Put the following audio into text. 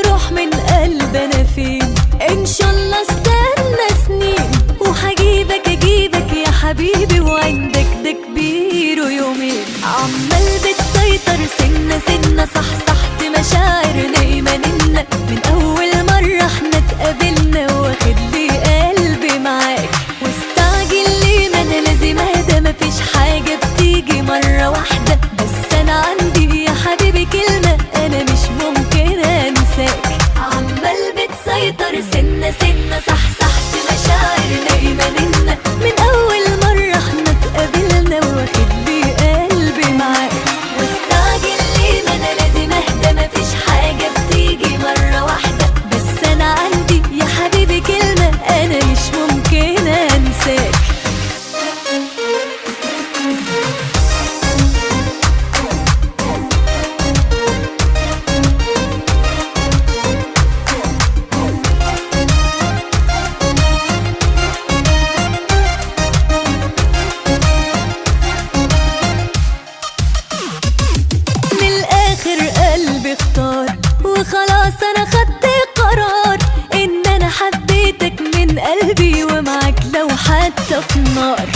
تروح من قلب انا فين؟ ان شاء الله استنى سنين وهجيبك اجيبك يا حبيبي، وعندك ده كبير ويومين. عمال بتسيطر سنة سنة، صحصحت مشاعرنا ايماننا من اول مرة احنا اتقابلنا، واخد لي قلبي معاك واستعجل ليه؟ ما انا لازم اهدى، مفيش حاجة بتيجي مرة واحدة، بس انا عندي يا حبيبي كلمة انا مش ممكن انساك. عمال بتسيطر سنة سنة، صحصحت مشاعرنا ايماننا من اول مرة احنا اتقابلنا، واخد لي قلبي معاك واستعجل ليه؟ ما انا لازم اهدى، مفيش حاجة بتيجي مرة واحدة، بس انا عندي يا حبيبي كلمة انا مش ممكن انساك. قلبي اختار وخلاص انا خدت قرار ان انا حبيتك من قلبي، ومعاك لو حتى في النار.